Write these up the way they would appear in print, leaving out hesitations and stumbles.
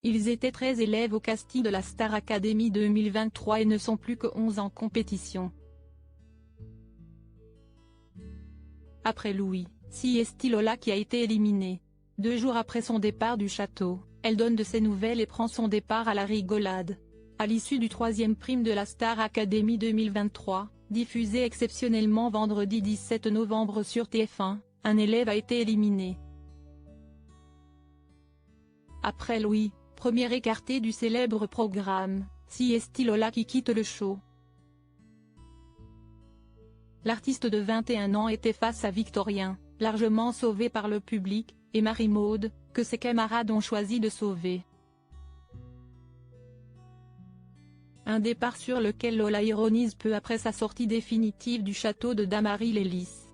Ils étaient 13 élèves au casting de la Star Academy 2023 et ne sont plus que 11 en compétition. Après Louis, c'est Lola qui a été éliminée. 2 jours après son départ du château, elle donne de ses nouvelles et prend son départ à la rigolade. À l'issue du 3e prime de la Star Academy 2023, diffusé exceptionnellement vendredi 17 novembre sur TF1, un élève a été éliminé. Après Louis, premier écarté du célèbre programme, c'est Lola qui quitte le show. L'artiste de 21 ans était face à Victorien, largement sauvé par le public, et Marie-Maude, que ses camarades ont choisi de sauver. Un départ sur lequel Lola ironise peu après sa sortie définitive du château de Damary-les-Lys.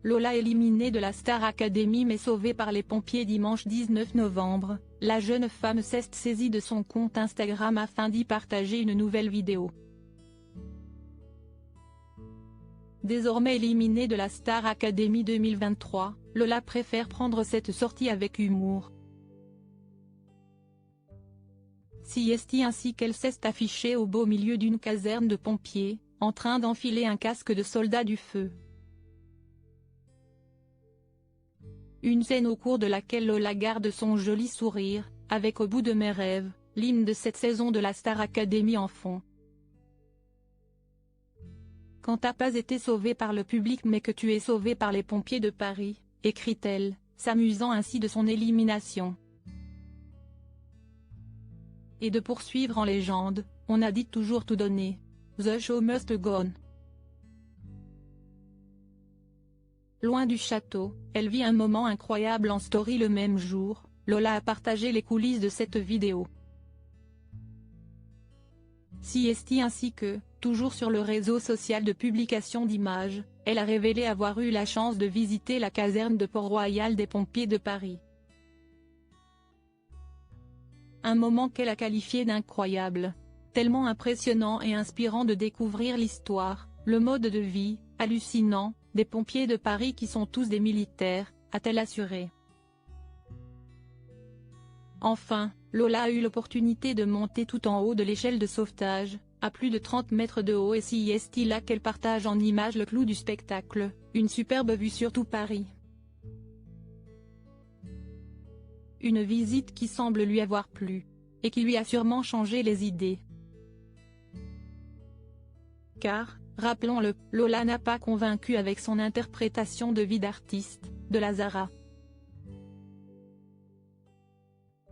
Lola éliminée de la Star Academy mais sauvée par les pompiers dimanche 19 novembre, la jeune femme s'est saisie de son compte Instagram afin d'y partager une nouvelle vidéo. Désormais éliminée de la Star Academy 2023, Lola préfère prendre cette sortie avec humour. C'est ainsi qu'elle s'est affichée au beau milieu d'une caserne de pompiers, en train d'enfiler un casque de soldat du feu. Une scène au cours de laquelle Lola garde son joli sourire, avec Au bout de mes rêves, l'hymne de cette saison de la Star Academy en fond. Quand t'as pas été sauvé par le public mais que tu es sauvé par les pompiers de Paris, écrit-elle, s'amusant ainsi de son élimination. Et de poursuivre en légende, on a dit toujours tout donner. The show must go on. Loin du château, elle vit un moment incroyable en story le même jour. Lola a partagé les coulisses de cette vidéo. C'est ainsi que, toujours sur le réseau social de publication d'images, elle a révélé avoir eu la chance de visiter la caserne de Port-Royal des pompiers de Paris. Un moment qu'elle a qualifié d'incroyable. Tellement impressionnant et inspirant de découvrir l'histoire, le mode de vie, hallucinant, des pompiers de Paris qui sont tous des militaires, a-t-elle assuré. Enfin, Lola a eu l'opportunité de monter tout en haut de l'échelle de sauvetage, à plus de 30 mètres de haut et c'est là qu'elle partage en images le clou du spectacle, une superbe vue sur tout Paris. Une visite qui semble lui avoir plu, et qui lui a sûrement changé les idées. Car, rappelons-le, Lola n'a pas convaincu avec son interprétation de vie d'artiste, de Lazara.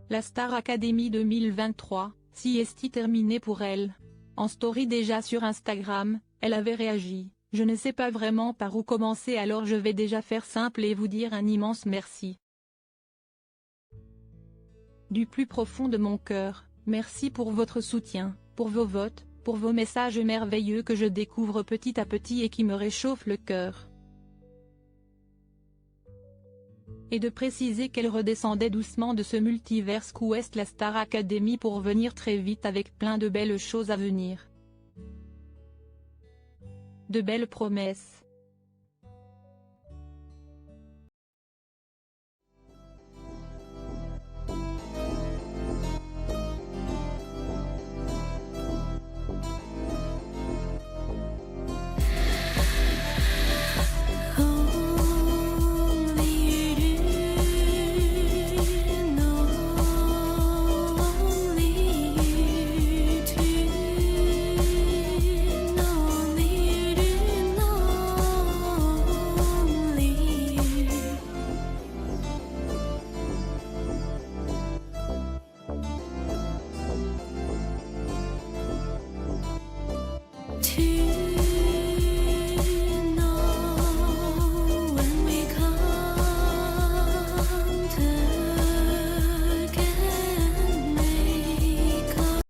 La Star Academy 2023, c'est terminé pour elle. En story déjà sur Instagram, elle avait réagi, « Je ne sais pas vraiment par où commencer alors je vais déjà faire simple et vous dire un immense merci. Du plus profond de mon cœur, merci pour votre soutien, pour vos votes, pour vos messages merveilleux que je découvre petit à petit et qui me réchauffent le cœur. » Et de préciser qu'elle redescendait doucement de ce multiverse qu'où est la Star Academy pour venir très vite avec plein de belles choses à venir. De belles promesses.